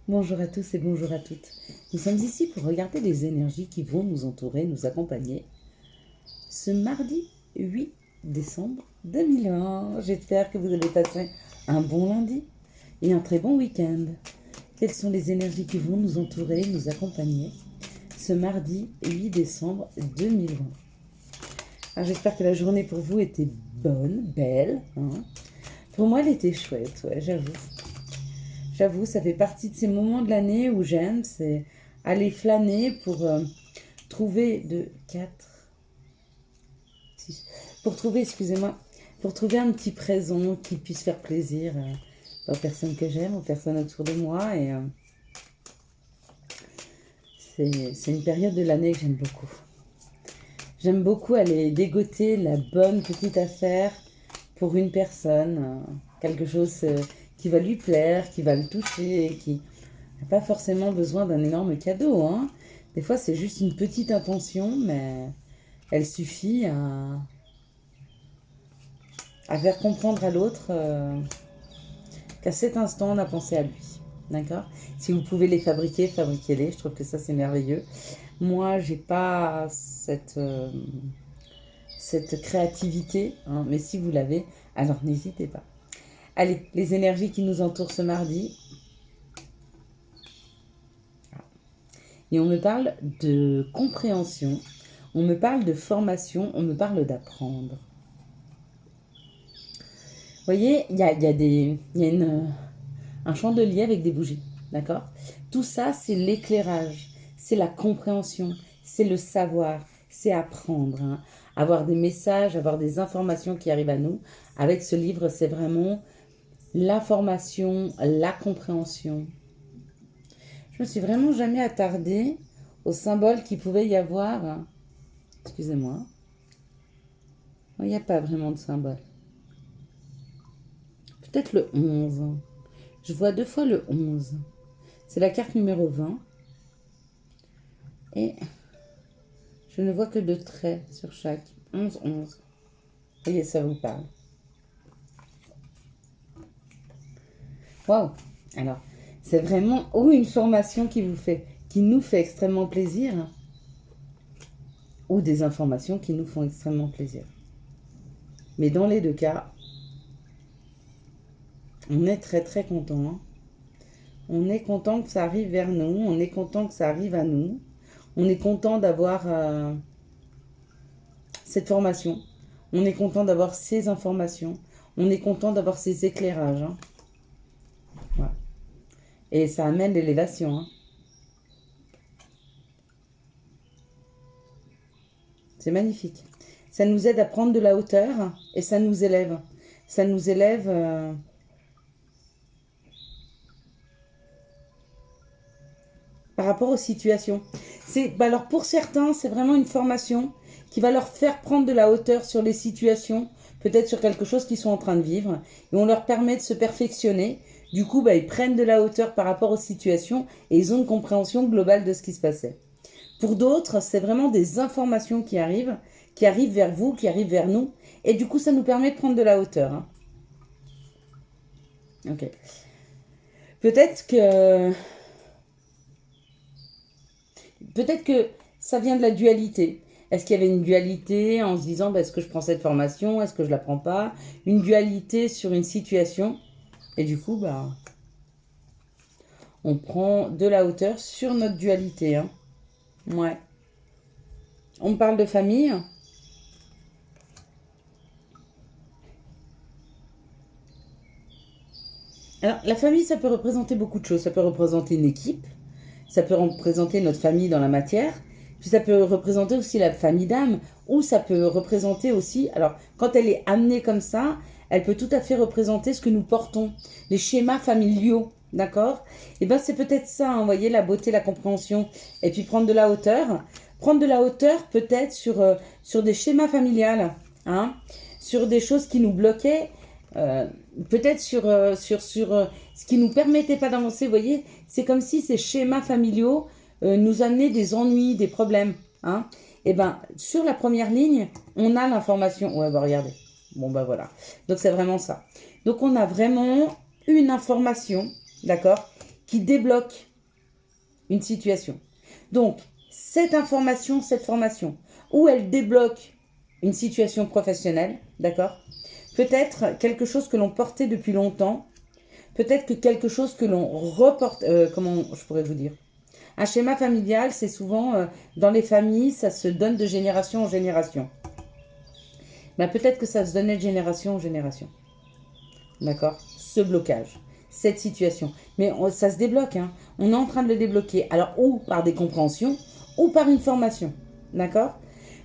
Bonjour à tous et bonjour à toutes. Nous sommes ici pour regarder les énergies qui vont nous entourer, nous accompagner ce mardi 8 décembre 2020. J'espère que vous avez passé un bon lundi et un très bon week-end. Quelles sont les énergies qui vont nous entourer, nous accompagner ce mardi 8 décembre 2020? Alors j'espère que la journée pour vous était bonne, belle. Pour moi, elle était chouette, ouais, j'avoue. J'avoue, ça fait partie de ces moments de l'année où j'aime, c'est aller flâner pour trouver de 4, 6, pour trouver, excusez-moi, pour trouver un petit présent qui puisse faire plaisir aux personnes que j'aime, aux personnes autour de moi. Et c'est une période de l'année que j'aime beaucoup. J'aime beaucoup aller dégoter la bonne petite affaire pour une personne, quelque chose qui va lui plaire, qui va le toucher, et qui n'a pas forcément besoin d'un énorme cadeau. Des fois, c'est juste une petite intention, mais elle suffit à faire comprendre à l'autre qu'à cet instant, on a pensé à lui. D'accord? Si vous pouvez les fabriquer, fabriquez-les. Je trouve que ça, c'est merveilleux. Moi, j'ai pas cette créativité, mais si vous l'avez, alors n'hésitez pas. Allez, les énergies qui nous entourent ce mardi. Et on me parle de compréhension, on me parle de formation, on me parle d'apprendre. Vous voyez, il y a un chandelier avec des bougies, d'accord? Tout ça, c'est l'éclairage, c'est la compréhension, c'est le savoir, c'est apprendre. Avoir des messages, avoir des informations qui arrivent à nous. Avec ce livre, c'est vraiment l'information, la compréhension. Je me suis vraiment jamais attardée aux symboles qu'il pouvait y avoir. Excusez-moi. Il n'y a pas vraiment de symbole. Peut-être le 11. Je vois 2 fois le 11. C'est la carte numéro 20. Et je ne vois que 2 traits sur chaque. 11, 11. Voyez, ça vous parle. Waouh! Alors, c'est vraiment ou une formation qui nous fait extrêmement plaisir, ou des informations qui nous font extrêmement plaisir. Mais dans les 2 cas, on est très très content. On est content que ça arrive vers nous, on est content que ça arrive à nous, on est content d'avoir cette formation, on est content d'avoir ces informations, on est content d'avoir ces éclairages. Voilà. Et ça amène l'élévation. C'est magnifique. Ça nous aide à prendre de la hauteur et ça nous élève. Ça nous élève par rapport aux situations. Alors pour certains, c'est vraiment une formation qui va leur faire prendre de la hauteur sur les situations, peut-être sur quelque chose qu'ils sont en train de vivre, et on leur permet de se perfectionner. Du coup, ils prennent de la hauteur par rapport aux situations et ils ont une compréhension globale de ce qui se passait. Pour d'autres, c'est vraiment des informations qui arrivent vers vous, qui arrivent vers nous, et du coup, ça nous permet de prendre de la hauteur. Ok. Peut-être que ça vient de la dualité. Est-ce qu'il y avait une dualité en se disant est-ce que je prends cette formation, est-ce que je la prends pas? Une dualité sur une situation. Et du coup, on prend de la hauteur sur notre dualité. Ouais. On me parle de famille. Alors, la famille, ça peut représenter beaucoup de choses. Ça peut représenter une équipe. Ça peut représenter notre famille dans la matière. Puis ça peut représenter aussi la famille d'âme. Ou ça peut représenter aussi... Alors, quand elle est amenée comme ça, elle peut tout à fait représenter ce que nous portons. Les schémas familiaux. D'accord? Et c'est peut-être ça, vous voyez, la beauté, la compréhension. Et puis prendre de la hauteur. Prendre de la hauteur peut-être sur des schémas familiales. Sur des choses qui nous bloquaient. Peut-être sur ce qui nous permettait pas d'avancer, vous voyez, c'est comme si ces schémas familiaux nous amenaient des ennuis, des problèmes. Et sur la première ligne, on a l'information. Ouais, regardez. Bon, voilà. Donc, c'est vraiment ça. Donc, on a vraiment une information, d'accord, qui débloque une situation. Donc, cette formation, où elle débloque une situation professionnelle, d'accord? Peut-être quelque chose que l'on portait depuis longtemps, peut-être que quelque chose que l'on reporte, comment je pourrais vous dire? Un schéma familial, c'est souvent, dans les familles, ça se donne de génération en génération. Ben, peut-être que ça se donnait de génération en génération. D'accord? Ce blocage, cette situation. Mais ça se débloque, hein. On est en train de le débloquer. Alors, ou par des compréhensions, ou par une formation. D'accord?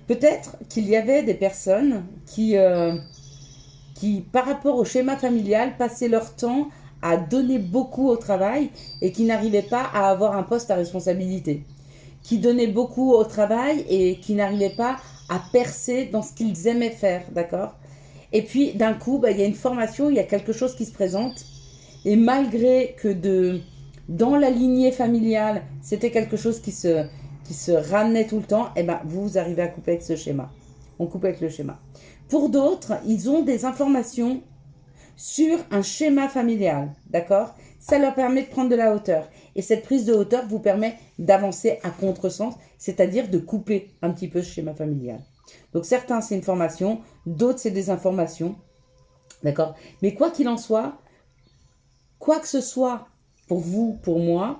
Peut-être qu'il y avait des personnes qui, par rapport au schéma familial, passaient leur temps à donner beaucoup au travail et qui n'arrivaient pas à avoir un poste à responsabilité. Qui donnaient beaucoup au travail et qui n'arrivaient pas à percer dans ce qu'ils aimaient faire, d'accord? Et puis, d'un coup, il y a une formation, il y a quelque chose qui se présente. Et malgré que dans la lignée familiale, c'était quelque chose qui se ramenait tout le temps, et ben, vous arrivez à couper avec ce schéma. On coupe avec le schéma. Pour d'autres, ils ont des informations sur un schéma familial, d'accord? Ça leur permet de prendre de la hauteur. Et cette prise de hauteur vous permet d'avancer à contresens, c'est-à-dire de couper un petit peu ce schéma familial. Donc certains, c'est une formation, d'autres, c'est des informations, d'accord? Mais quoi qu'il en soit, quoi que ce soit pour vous, pour moi,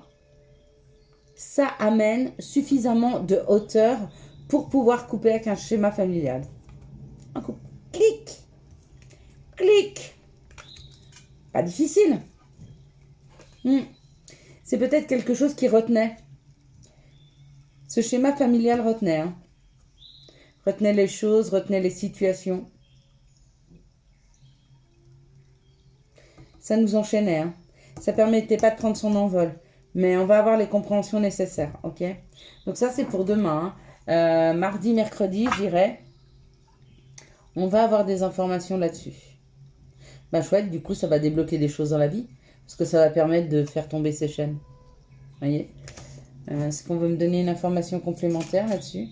ça amène suffisamment de hauteur pour pouvoir couper avec un schéma familial. Un coup, clic, clic. Pas difficile. C'est peut-être quelque chose qui retenait. Ce schéma familial retenait. Hein. Retenait les choses, retenait les situations. Ça nous enchaînait. Hein. Ça permettait pas de prendre son envol. Mais on va avoir les compréhensions nécessaires. Ok? Donc ça, c'est pour demain. Hein. Mardi, mercredi, je dirais. On va avoir des informations là-dessus. Bah chouette, du coup, ça va débloquer des choses dans la vie. Parce que ça va permettre de faire tomber ces chaînes. Vous voyez? Est-ce qu'on veut me donner une information complémentaire là-dessus?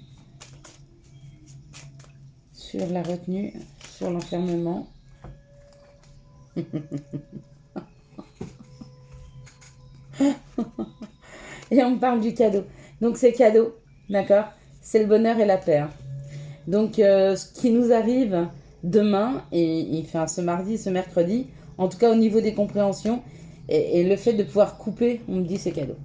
Sur la retenue, sur l'enfermement. Et on me parle du cadeau. Donc c'est cadeau, d'accord? C'est le bonheur et la paix. Hein. Donc ce qui nous arrive demain, et enfin, ce mardi, ce mercredi, en tout cas au niveau des compréhensions, et le fait de pouvoir couper, on me dit c'est cadeau.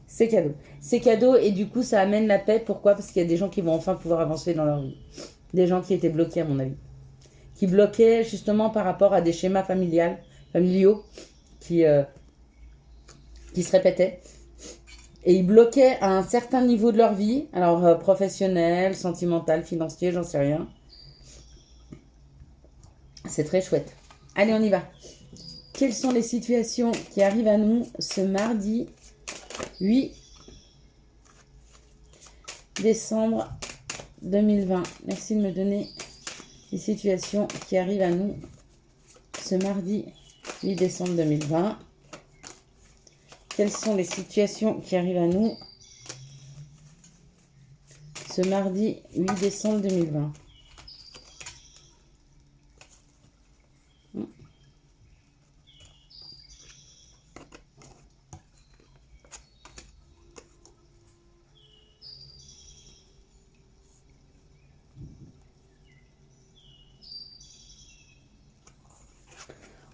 C'est cadeau. C'est cadeau et du coup ça amène la paix. Pourquoi? Parce qu'il y a des gens qui vont enfin pouvoir avancer dans leur vie. Des gens qui étaient bloqués à mon avis. Qui bloquaient justement par rapport à des schémas familiaux qui se répétaient. Et ils bloquaient à un certain niveau de leur vie. Alors professionnel, sentimental, financier, j'en sais rien. C'est très chouette. Allez, on y va. Quelles sont les situations qui arrivent à nous ce mardi 8 décembre 2020. Merci de me donner les situations qui arrivent à nous ce mardi 8 décembre 2020. Quelles sont les situations qui arrivent à nous ce mardi 8 décembre 2020?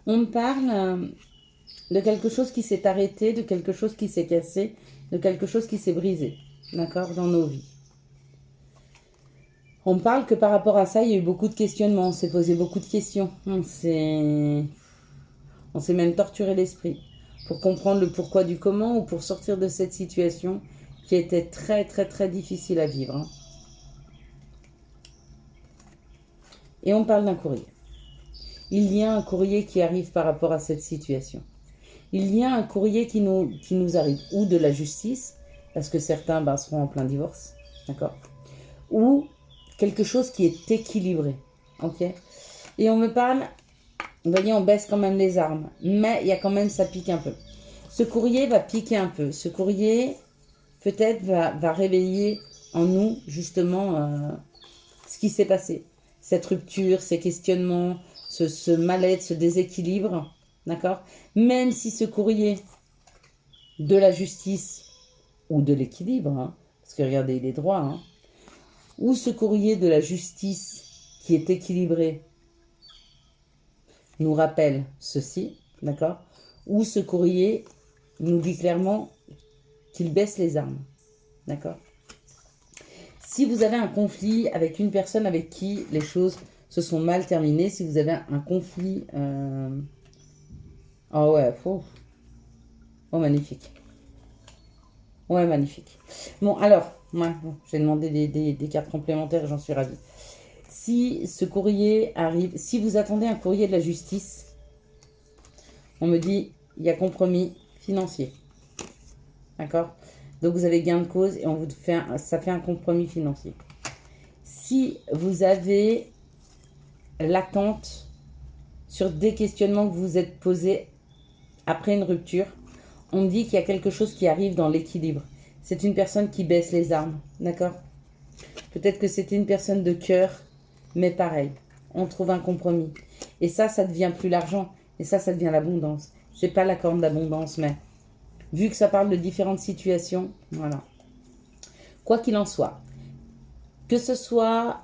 On me parle de quelque chose qui s'est arrêté, de quelque chose qui s'est cassé, de quelque chose qui s'est brisé, d'accord, dans nos vies. On me parle que par rapport à ça, il y a eu beaucoup de questionnements, on s'est posé beaucoup de questions, on s'est même torturé l'esprit pour comprendre le pourquoi du comment ou pour sortir de cette situation qui était très très très difficile à vivre. Hein. Et on parle d'un courrier. Il y a un courrier qui arrive par rapport à cette situation. Il y a un courrier qui nous arrive, ou de la justice, parce que certains seront en plein divorce, d'accord? Ou quelque chose qui est équilibré, ok? Et on me parle, vous voyez, on baisse quand même les armes, mais il y a quand même, ça pique un peu. Ce courrier va piquer un peu. Ce courrier, peut-être, va réveiller en nous, justement, ce qui s'est passé. Cette rupture, ces questionnements, ce mal-être, ce déséquilibre, d'accord? Même si ce courrier de la justice ou de l'équilibre, hein, parce que regardez, il est droit, hein, ou ce courrier de la justice qui est équilibré nous rappelle ceci, d'accord, ou ce courrier nous dit clairement qu'il baisse les armes, d'accord. Si vous avez un conflit avec une personne avec qui les choses se sont mal terminées, si vous avez un conflit... Oh ouais, oh magnifique. Ouais, magnifique. Bon, alors, ouais, bon, j'ai demandé des cartes complémentaires et j'en suis ravie. Si ce courrier arrive, si vous attendez un courrier de la justice, on me dit, il y a compromis financier. D'accord? Donc vous avez gain de cause et on vous fait ça fait un compromis financier. Si vous avez l'attente sur des questionnements que vous vous êtes posés après une rupture, on me dit qu'il y a quelque chose qui arrive dans l'équilibre. C'est une personne qui baisse les armes, d'accord? Peut-être que c'était une personne de cœur, mais pareil, on trouve un compromis. Et ça devient plus l'argent, et ça devient l'abondance. C'est pas la corne d'abondance, mais vu que ça parle de différentes situations, voilà. Quoi qu'il en soit, que ce soit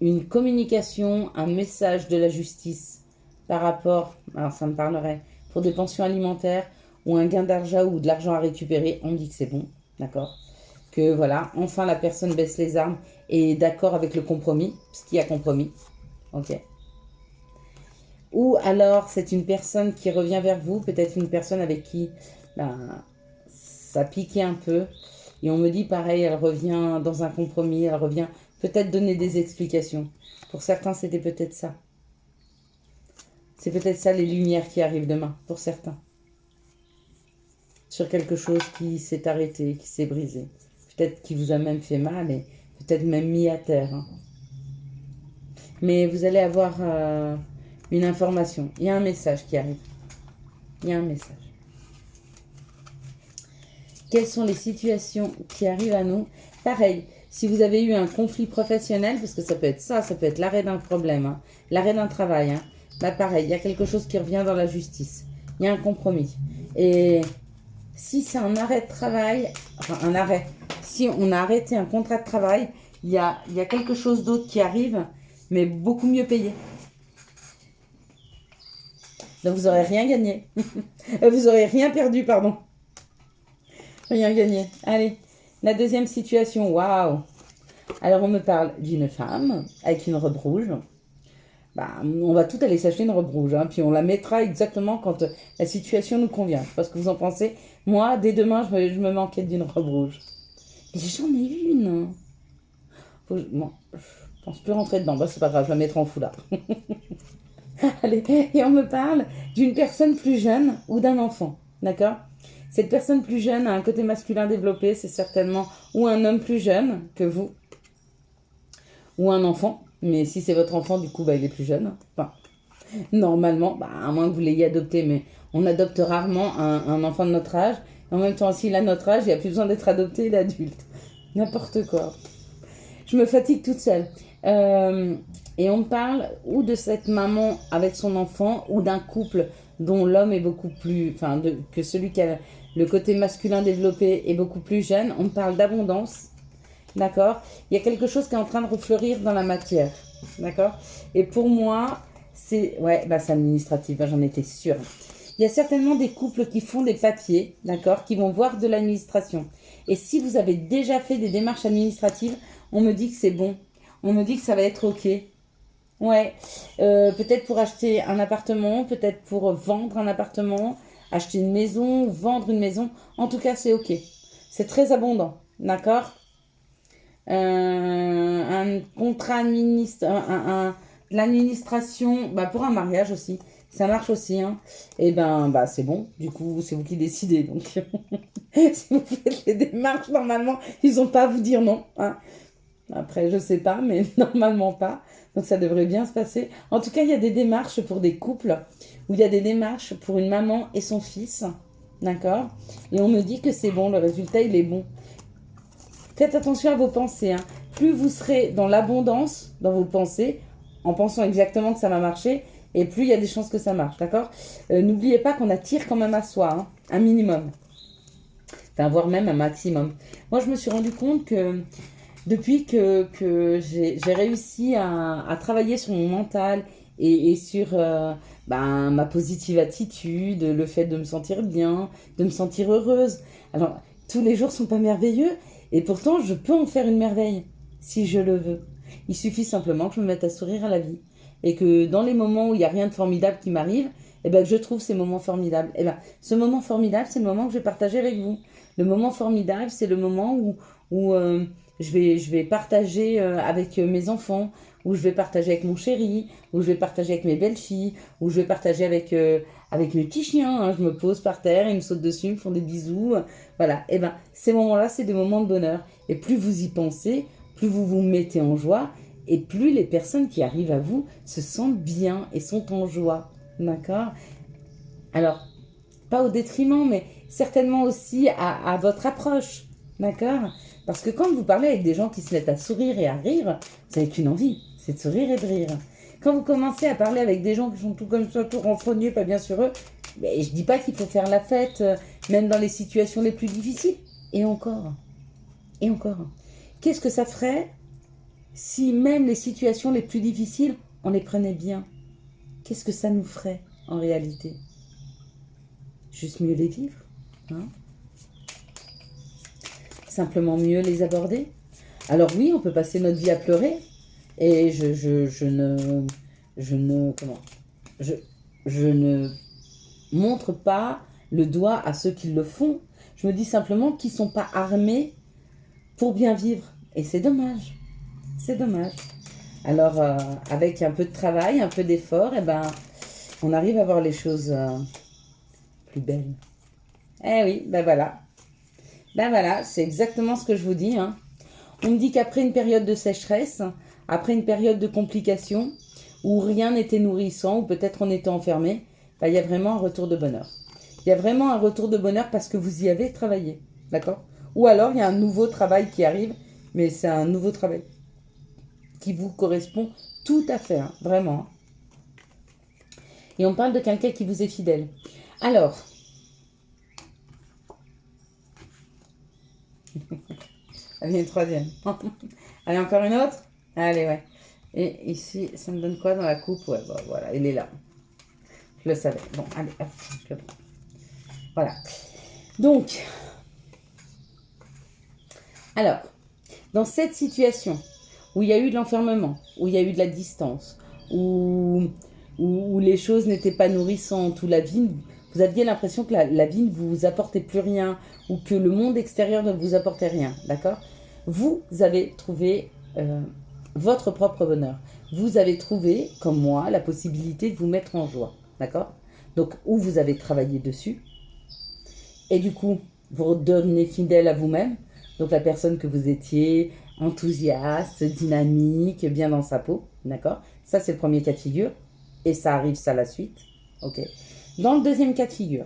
une communication, un message de la justice par rapport, alors ça me parlerait, pour des pensions alimentaires ou un gain d'argent ou de l'argent à récupérer, on dit que c'est bon, d'accord? Que voilà, enfin la personne baisse les armes et est d'accord avec le compromis, parce qu'il y a compromis, ok? Ou alors c'est une personne qui revient vers vous, peut-être une personne avec qui ça piquait un peu, et on me dit pareil, elle revient dans un compromis, elle revient peut-être donner des explications. Pour certains, c'était peut-être ça. C'est peut-être ça les lumières qui arrivent demain, pour certains. Sur quelque chose qui s'est arrêté, qui s'est brisé. Peut-être qui vous a même fait mal et peut-être même mis à terre. Hein. Mais vous allez avoir une information. Il y a un message qui arrive. Il y a un message. Quelles sont les situations qui arrivent à nous? Pareil, si vous avez eu un conflit professionnel, parce que ça peut être ça peut être l'arrêt d'un problème, hein, l'arrêt d'un travail, hein, bah pareil, il y a quelque chose qui revient dans la justice. Il y a un compromis. Et si c'est un arrêt de travail, enfin un arrêt, si on a arrêté un contrat de travail, il y a quelque chose d'autre qui arrive, mais beaucoup mieux payé. Donc vous n'aurez rien gagné. Vous n'aurez rien perdu, pardon. Rien gagné. Allez, la deuxième situation, waouh. Alors on me parle d'une femme avec une robe rouge. Bah, on va tout aller s'acheter une robe rouge, hein, puis on la mettra exactement quand la situation nous convient. Je sais pas ce que vous en pensez. Moi, dès demain, je me manquais d'une robe rouge. Et j'en ai une. Bon, je pense plus rentrer dedans. Bah, c'est pas grave, je la mettrai en foulard. Allez, et on me parle d'une personne plus jeune ou d'un enfant, d'accord? Cette personne plus jeune a un côté masculin développé, c'est certainement ou un homme plus jeune que vous, ou un enfant. Mais si c'est votre enfant, du coup, bah, il est plus jeune. Enfin, normalement, bah, à moins que vous l'ayez adopté, mais on adopte rarement un enfant de notre âge. En même temps, s'il a notre âge, il n'y a plus besoin d'être adopté, il est adulte. N'importe quoi. Je me fatigue toute seule. Et on parle ou de cette maman avec son enfant, ou d'un couple dont l'homme est beaucoup plus... Enfin, que celui qui a le côté masculin développé est beaucoup plus jeune. On parle d'abondance. D'accord? Il y a quelque chose qui est en train de refleurir dans la matière. D'accord? Et pour moi, c'est... Ouais, bah c'est administratif, bah, j'en étais sûre. Il y a certainement des couples qui font des papiers, d'accord? Qui vont voir de l'administration. Et si vous avez déjà fait des démarches administratives, on me dit que c'est bon. On me dit que ça va être OK. Ouais. Peut-être pour acheter un appartement, peut-être pour vendre un appartement, acheter une maison, vendre une maison. En tout cas, c'est OK. C'est très abondant. D'accord? Un contrat l'administration, bah pour un mariage aussi, ça marche aussi, hein. Et ben bah c'est bon, du coup c'est vous qui décidez, donc si vous faites les démarches, normalement ils ont pas à vous dire non, hein. Après je sais pas, mais normalement pas, donc ça devrait bien se passer. En tout cas il y a des démarches pour des couples, où il y a des démarches pour une maman et son fils, d'accord, et on me dit que c'est bon, le résultat il est bon. Faites attention à vos pensées, hein. Plus vous serez dans l'abondance, dans vos pensées, en pensant exactement que ça va marcher, et plus il y a des chances que ça marche, d'accord? N'oubliez pas qu'on attire quand même à soi, hein, un minimum. Enfin, voire même un maximum. Moi, je me suis rendu compte que depuis que j'ai réussi à travailler sur mon mental et sur ma positive attitude, le fait de me sentir bien, de me sentir heureuse. Alors, tous les jours sont pas merveilleux et pourtant, je peux en faire une merveille si je le veux. Il suffit simplement que je me mette à sourire à la vie et que dans les moments où il n'y a rien de formidable qui m'arrive, eh ben, que je trouve ces moments formidables. Eh ben, ce moment formidable, c'est le moment que je vais partager avec vous. Le moment formidable, c'est le moment où je vais partager avec mes enfants, où je vais partager avec mon chéri, où je vais partager avec mes belles-filles, où je vais partager avec mes petits chiens. Hein. Je me pose par terre, ils me sautent dessus, ils me font des bisous. Voilà, et ben ces moments-là, c'est des moments de bonheur. Et plus vous y pensez, plus vous vous mettez en joie, et plus les personnes qui arrivent à vous se sentent bien et sont en joie. D'accord? Alors, pas au détriment, mais certainement aussi à votre approche. D'accord? Parce que quand vous parlez avec des gens qui se mettent à sourire et à rire, vous n'avez qu'une envie, c'est de sourire et de rire. Quand vous commencez à parler avec des gens qui sont tout comme ça, tout renfrognés, pas bien sur eux, mais je dis pas qu'il faut faire la fête, même dans les situations les plus difficiles. Et encore. Et encore. Qu'est-ce que ça ferait si même les situations les plus difficiles, on les prenait bien? Qu'est-ce que ça nous ferait en réalité? Juste mieux les vivre, hein? Simplement mieux les aborder. Alors oui, on peut passer notre vie à pleurer, et je ne montre pas le doigt à ceux qui le font. Je me dis simplement qu'ils ne sont pas armés pour bien vivre, et c'est dommage. C'est dommage. Alors, avec un peu de travail, un peu d'effort, eh ben, on arrive à voir les choses plus belles. Eh oui, ben voilà. Ben voilà, c'est exactement ce que je vous dis. Hein. On me dit qu'après une période de sécheresse, après une période de complications, où rien n'était nourrissant, ou peut-être on était enfermé, ben, il y a vraiment un retour de bonheur. Il y a vraiment un retour de bonheur parce que vous y avez travaillé. D'accord? Ou alors il y a un nouveau travail qui arrive, mais c'est un nouveau travail qui vous correspond tout à fait, hein, vraiment. Et on parle de quelqu'un qui vous est fidèle. Alors, allez, une troisième. Allez, encore une autre? Allez, ouais. Et ici, ça me donne quoi dans la coupe? Ouais, bah, voilà, il est là. Je le savais. Bon, allez, hop, je le prends. Voilà. Donc, alors, dans cette situation où il y a eu de l'enfermement, où il y a eu de la distance, où les choses n'étaient pas nourrissantes, où la vie, vous aviez l'impression que la vie ne vous apportait plus rien, ou que le monde extérieur ne vous apportait rien, d'accord? Vous avez trouvé votre propre bonheur. Vous avez trouvé, comme moi, la possibilité de vous mettre en joie, d'accord? Donc, où vous avez travaillé dessus, et du coup, vous redevenez fidèle à vous-même, donc la personne que vous étiez, enthousiaste, dynamique, bien dans sa peau, d'accord? Ça, c'est le premier cas de figure, et ça arrive, ça, la suite, ok? Dans le deuxième cas de figure,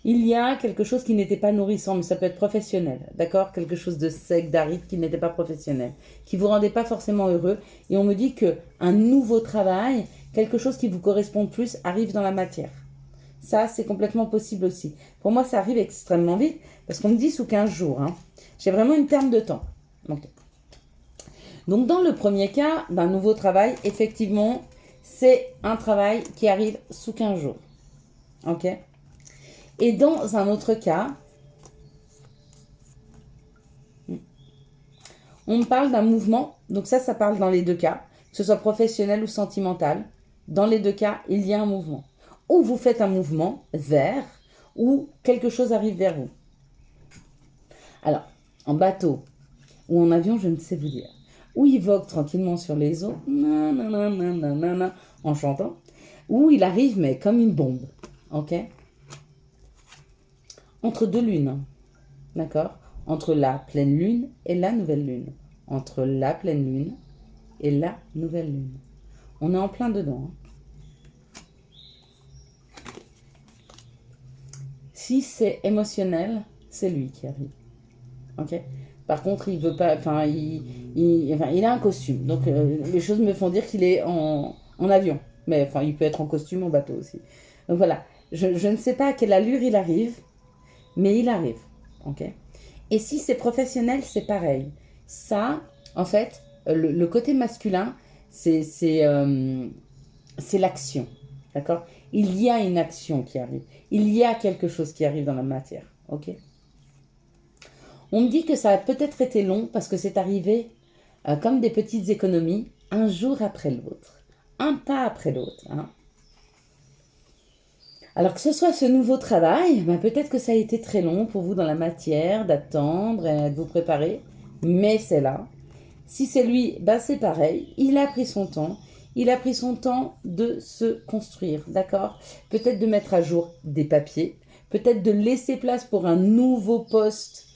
il y a quelque chose qui n'était pas nourrissant, mais ça peut être professionnel, d'accord? Quelque chose de sec, d'aride, qui n'était pas professionnel, qui vous rendait pas forcément heureux, et on me dit qu'un nouveau travail, quelque chose qui vous correspond plus, arrive dans la matière. Ça, c'est complètement possible aussi. Pour moi, ça arrive extrêmement vite, parce qu'on me dit sous 15 jours. Hein. J'ai vraiment une terme de temps. Donc, dans le premier cas d'un nouveau travail, effectivement, c'est un travail qui arrive sous 15 jours. Ok? Et dans un autre cas, on me parle d'un mouvement. Donc ça parle dans les deux cas, que ce soit professionnel ou sentimental. Dans les deux cas, il y a un mouvement. Ou vous faites un mouvement vers, ou quelque chose arrive vers vous. Alors, en bateau ou en avion, je ne sais vous dire. Ou il vogue tranquillement sur les eaux, en chantant, ou il arrive, mais comme une bombe, ok? Entre deux lunes, d'accord? Entre la pleine lune et la nouvelle lune. Entre la pleine lune et la nouvelle lune. On est en plein dedans, hein. Si c'est émotionnel, c'est lui qui arrive. Ok? Par contre, il veut pas. Il a un costume. Donc, les choses me font dire qu'il est en avion. Mais enfin, il peut être en costume en bateau aussi. Donc voilà, je ne sais pas à quelle allure il arrive, mais il arrive. Ok. Et si c'est professionnel, c'est pareil. Ça, en fait, le côté masculin, c'est l'action. D'accord. Il y a une action qui arrive. Il y a quelque chose qui arrive dans la matière. Ok. On me dit que ça a peut-être été long parce que c'est arrivé comme des petites économies, un jour après l'autre. Un pas après l'autre. Hein. Alors que ce soit ce nouveau travail, ben peut-être que ça a été très long pour vous dans la matière, d'attendre et de vous préparer, mais c'est là. Si c'est lui, ben c'est pareil, il a pris son temps. Il a pris son temps de se construire, d'accord? Peut-être de mettre à jour des papiers, peut-être de laisser place pour un nouveau poste.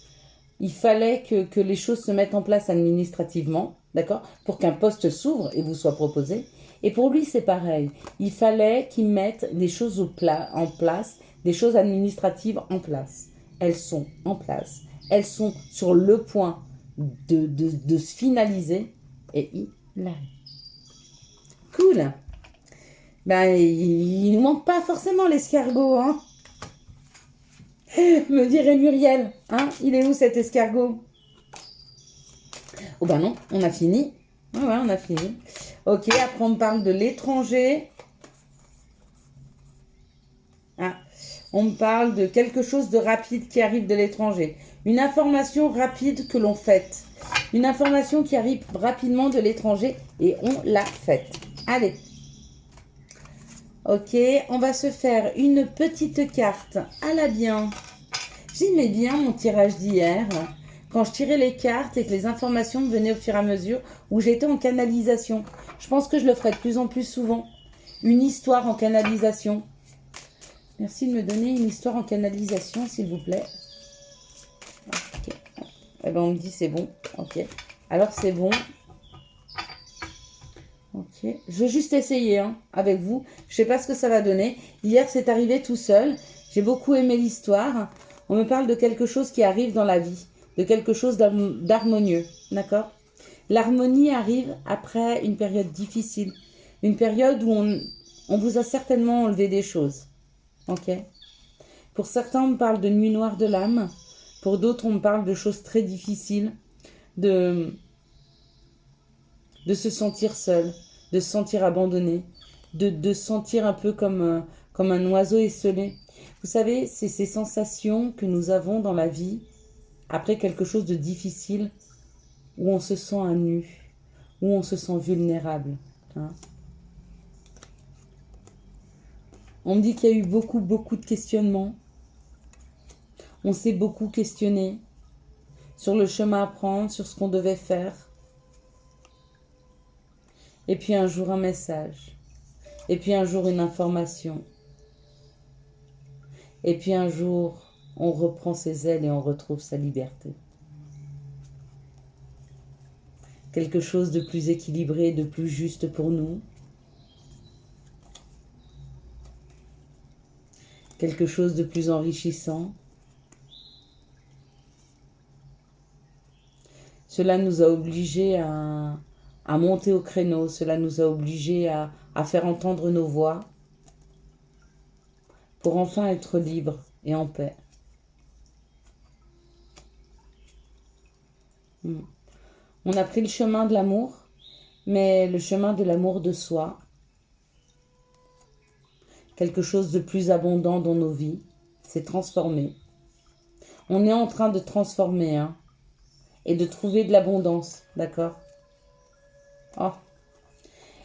Il fallait que les choses se mettent en place administrativement, d'accord? Pour qu'un poste s'ouvre et vous soit proposé. Et pour lui, c'est pareil. Il fallait qu'il mette des choses en place, des choses administratives en place. Elles sont en place. Elles sont sur le point de se finaliser. Et il arrive. Cool. Ben, il ne manque pas forcément l'escargot, hein. Me dirait Muriel, hein. Il est où cet escargot? Oh ben non, on a fini. Ah ouais, on a fini. Ok, après on me parle de l'étranger. Ah, on me parle de quelque chose de rapide qui arrive de l'étranger. Une information rapide que l'on fait. Une information qui arrive rapidement de l'étranger et on l'a faite. Allez. Ok, on va se faire une petite carte à la bien. J'aimais bien mon tirage d'hier. Quand je tirais les cartes et que les informations me venaient au fur et à mesure, où j'étais en canalisation. Je pense que je le ferai de plus en plus souvent. Une histoire en canalisation. Merci de me donner une histoire en canalisation, s'il vous plaît. Ok. Eh ben, on me dit c'est bon. Ok. Alors, c'est bon. Ok. Je vais juste essayer hein, avec vous. Je ne sais pas ce que ça va donner. Hier, c'est arrivé tout seul. J'ai beaucoup aimé l'histoire. On me parle de quelque chose qui arrive dans la vie. De quelque chose d'harmonieux. D'accord? L'harmonie arrive après une période difficile. Une période où on vous a certainement enlevé des choses. Ok. Pour certains, on me parle de nuit noire de l'âme. Pour d'autres, on me parle de choses très difficiles. De se sentir seul. De se sentir abandonné. De se sentir un peu comme un oiseau esselé. Vous savez, c'est ces sensations que nous avons dans la vie après quelque chose de difficile où on se sent à nu, où on se sent vulnérable. Hein. On me dit qu'il y a eu beaucoup de questionnements. On s'est beaucoup questionné sur le chemin à prendre, sur ce qu'on devait faire. Et puis un jour un message. Et puis un jour une information. Et puis un jour on reprend ses ailes et on retrouve sa liberté. Quelque chose de plus équilibré, de plus juste pour nous. Quelque chose de plus enrichissant. Cela nous a obligés à monter au créneau. Cela nous a obligés à faire entendre nos voix pour enfin être libres et en paix. On a pris le chemin de l'amour, mais le chemin de l'amour de soi. Quelque chose de plus abondant dans nos vies s'est transformé. On est en train de transformer, hein, et de trouver de l'abondance, d'accord? Oh.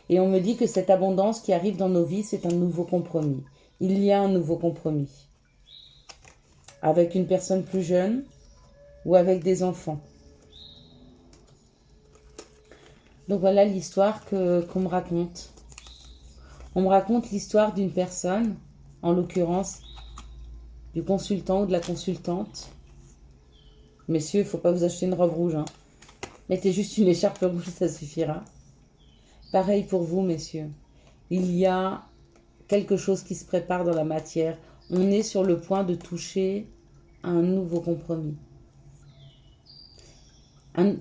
Et on me dit que cette abondance qui arrive dans nos vies, c'est un nouveau compromis. Il y a un nouveau compromis. Avec une personne plus jeune ou avec des enfants. Donc voilà l'histoire qu'on me raconte. On me raconte l'histoire d'une personne, en l'occurrence du consultant ou de la consultante. Messieurs, il ne faut pas vous acheter une robe rouge. Hein. Mettez juste une écharpe rouge, ça suffira. Pareil pour vous, messieurs. Il y a quelque chose qui se prépare dans la matière. On est sur le point de toucher à un nouveau compromis.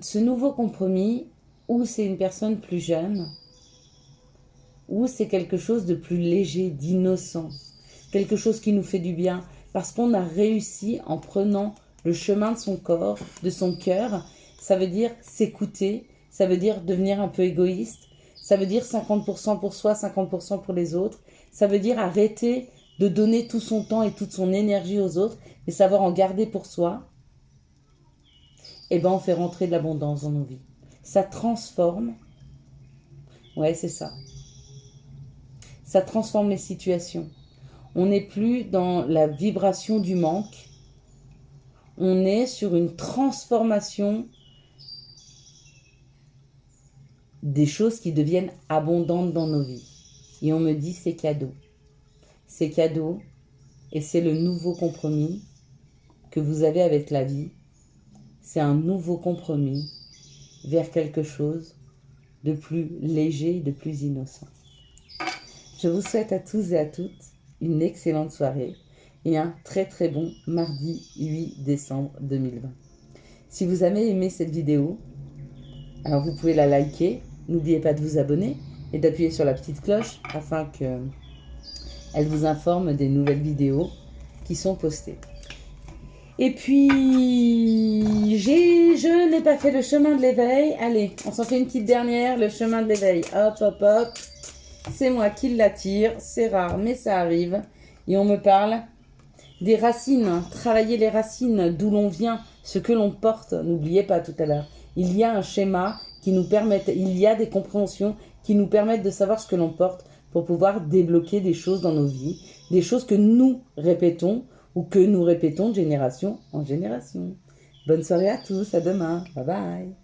Ce nouveau compromis, où c'est une personne plus jeune, ou c'est quelque chose de plus léger, d'innocent, quelque chose qui nous fait du bien, parce qu'on a réussi en prenant le chemin de son corps, de son cœur. Ça veut dire s'écouter, ça veut dire devenir un peu égoïste, ça veut dire 50% pour soi, 50% pour les autres, ça veut dire arrêter de donner tout son temps et toute son énergie aux autres, mais savoir en garder pour soi. Et ben on fait rentrer de l'abondance dans nos vies. Ça transforme, ouais c'est ça, ça transforme les situations. On n'est plus dans la vibration du manque, on est sur une transformation des choses qui deviennent abondantes dans nos vies. Et on me dit c'est cadeau. C'est cadeau et c'est le nouveau compromis que vous avez avec la vie. C'est un nouveau compromis vers quelque chose de plus léger et de plus innocent. Je vous souhaite à tous et à toutes une excellente soirée et un très très bon mardi 8 décembre 2020. Si vous avez aimé cette vidéo, alors vous pouvez la liker. N'oubliez pas de vous abonner et d'appuyer sur la petite cloche afin qu'elle vous informe des nouvelles vidéos qui sont postées. Et puis, je n'ai pas fait le chemin de l'éveil. Allez, on s'en fait une petite dernière, le chemin de l'éveil. Hop, hop, hop. C'est moi qui l'attire. C'est rare, mais ça arrive. Et on me parle des racines. Travailler les racines, d'où l'on vient, ce que l'on porte. N'oubliez pas tout à l'heure. Il y a un schéma qui nous permet, il y a des compréhensions qui nous permettent de savoir ce que l'on porte pour pouvoir débloquer des choses dans nos vies, des choses que nous répétons ou que nous répétons de génération en génération. Bonne soirée à tous, à demain, bye bye.